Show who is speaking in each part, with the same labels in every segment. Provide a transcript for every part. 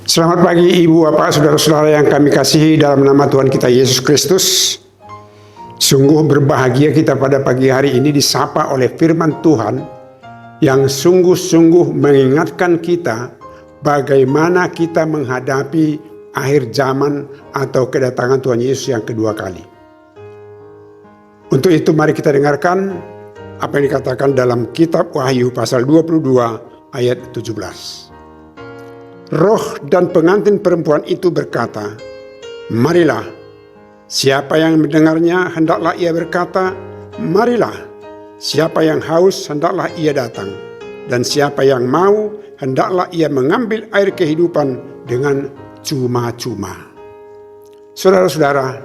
Speaker 1: Selamat pagi Ibu, Bapak, Saudara-saudara yang kami kasihi dalam nama Tuhan kita Yesus Kristus. Sungguh berbahagia kita pada pagi hari ini disapa oleh firman Tuhan yang sungguh-sungguh mengingatkan kita bagaimana kita menghadapi akhir zaman atau kedatangan Tuhan Yesus yang kedua kali. Untuk itu mari kita dengarkan apa yang dikatakan dalam kitab Wahyu pasal 22 ayat 17. Roh dan pengantin perempuan itu berkata, "Marilah." Siapa yang mendengarnya hendaklah ia berkata, "Marilah." Siapa yang haus hendaklah ia datang, dan siapa yang mau hendaklah ia mengambil air kehidupan dengan cuma-cuma. Saudara-saudara,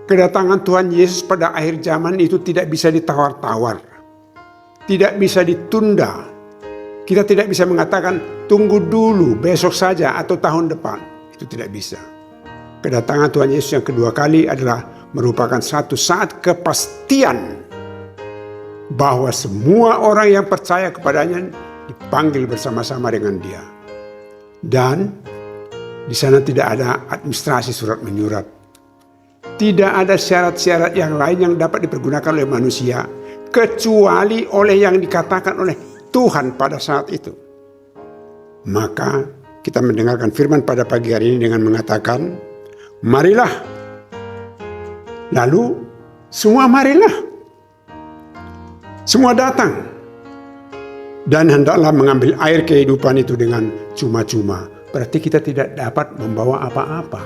Speaker 1: kedatangan Tuhan Yesus pada akhir zaman itu tidak bisa ditawar-tawar, tidak bisa ditunda. Kita tidak bisa mengatakan tunggu dulu, besok saja atau tahun depan. Itu tidak bisa. Kedatangan Tuhan Yesus yang kedua kali adalah merupakan satu saat kepastian bahwa semua orang yang percaya kepadanya dipanggil bersama-sama dengan Dia. Dan di sana tidak ada administrasi surat menyurat. Tidak ada syarat-syarat yang lain yang dapat dipergunakan oleh manusia kecuali oleh yang dikatakan oleh Tuhan pada saat itu. Maka kita mendengarkan firman pada pagi hari ini dengan mengatakan, "Marilah." Lalu semua marilah. Semua datang. Dan hendaklah mengambil air kehidupan itu dengan cuma-cuma. Berarti kita tidak dapat membawa apa-apa.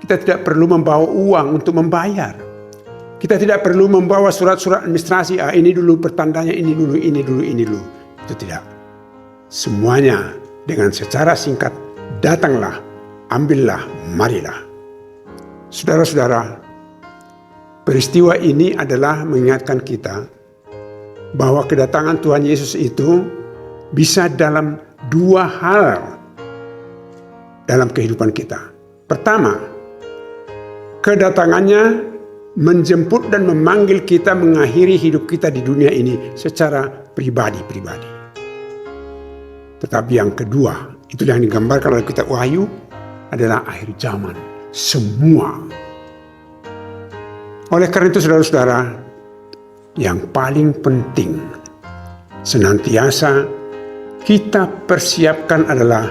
Speaker 1: Kita tidak perlu membawa uang untuk membayar. Kita tidak perlu membawa surat-surat administrasi. Ini dulu pertandanya, ini dulu, ini dulu, ini dulu. Itu tidak. Semuanya dengan secara singkat, datanglah, ambillah, marilah. Saudara-saudara, peristiwa ini adalah mengingatkan kita bahwa kedatangan Tuhan Yesus itu bisa dalam dua hal dalam kehidupan kita. Pertama, kedatangannya menjemput dan memanggil kita mengakhiri hidup kita di dunia ini secara pribadi-pribadi. Tetapi yang kedua, itu yang digambarkan oleh kitab Wahyu adalah akhir zaman. Semua. Oleh karena itu saudara-saudara, yang paling penting senantiasa kita persiapkan adalah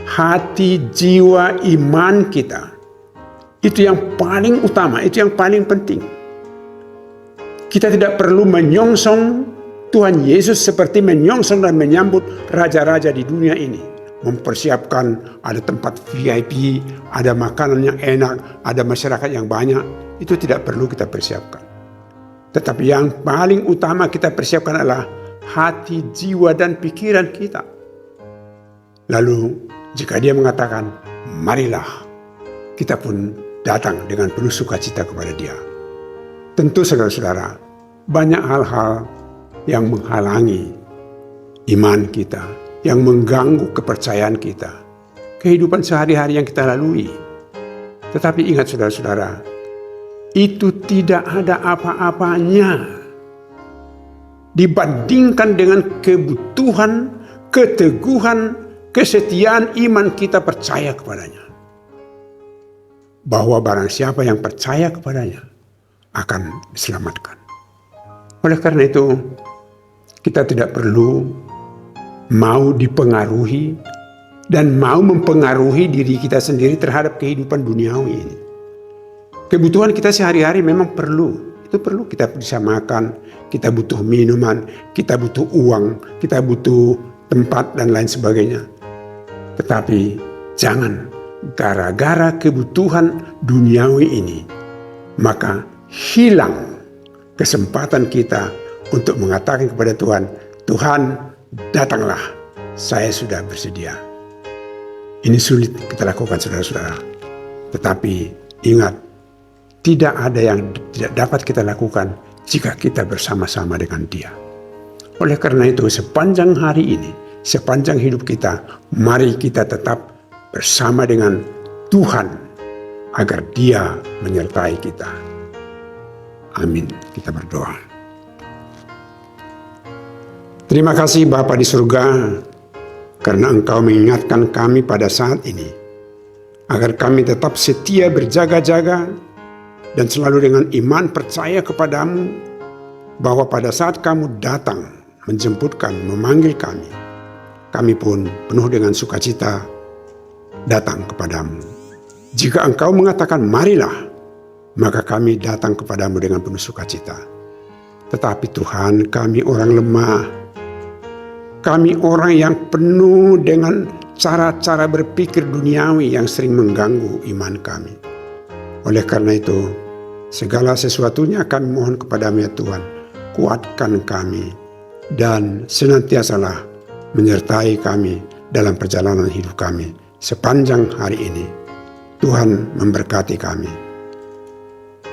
Speaker 1: hati, jiwa, iman kita. Itu yang paling utama, itu yang paling penting. Kita tidak perlu menyongsong Tuhan Yesus seperti menyongsong dan menyambut raja-raja di dunia ini. Mempersiapkan ada tempat VIP, ada makanan yang enak, ada masyarakat yang banyak. Itu tidak perlu kita persiapkan. Tetapi yang paling utama kita persiapkan adalah hati, jiwa, dan pikiran kita. Lalu jika Dia mengatakan, "Marilah," kita pun datang dengan penuh sukacita kepada Dia. Tentu saudara-saudara, banyak hal-hal yang menghalangi iman kita, yang mengganggu kepercayaan kita, kehidupan sehari-hari yang kita lalui. Tetapi ingat saudara-saudara, itu tidak ada apa-apanya dibandingkan dengan kebutuhan, keteguhan, kesetiaan iman kita percaya kepadanya. Bahwa barang siapa yang percaya kepadanya akan diselamatkan. Oleh karena itu, kita tidak perlu mau dipengaruhi dan mau mempengaruhi diri kita sendiri terhadap kehidupan duniawi ini. Kebutuhan kita sehari-hari memang perlu. Itu perlu, kita bisa makan, kita butuh minuman, kita butuh uang, kita butuh tempat dan lain sebagainya. Tetapi jangan gara-gara kebutuhan duniawi ini, maka hilang kesempatan kita untuk mengatakan kepada Tuhan, "Tuhan, datanglah, saya sudah bersedia." Ini sulit kita lakukan saudara-saudara. Tetapi ingat, tidak ada yang tidak dapat kita lakukan jika kita bersama-sama dengan Dia. Oleh karena itu sepanjang hari ini, sepanjang hidup kita, mari kita tetap bersama dengan Tuhan agar Dia menyertai kita. Amin. Kita berdoa. Terima kasih Bapa di surga. karena Engkau mengingatkan kami pada saat ini, agar kami tetap setia berjaga-jaga dan selalu dengan iman percaya kepadamu, bahwa pada saat kamu datang menjemput kami, memanggil kami pun penuh dengan sukacita datang kepadamu. Jika Engkau mengatakan marilah, maka kami datang kepadamu dengan penuh sukacita. Tetapi Tuhan, kami orang lemah, kami orang yang penuh dengan cara-cara berpikir duniawi yang sering mengganggu iman kami. Oleh karena itu, segala sesuatunya kami mohon kepadamu ya Tuhan, kuatkan kami dan senantiasalah menyertai kami dalam perjalanan hidup kami sepanjang hari ini. Tuhan memberkati kami.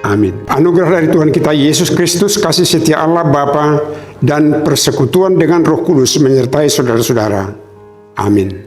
Speaker 1: Amin. Anugerah dari Tuhan kita Yesus Kristus, kasih setia Allah Bapa, dan persekutuan dengan Roh Kudus menyertai saudara-saudara. Amin.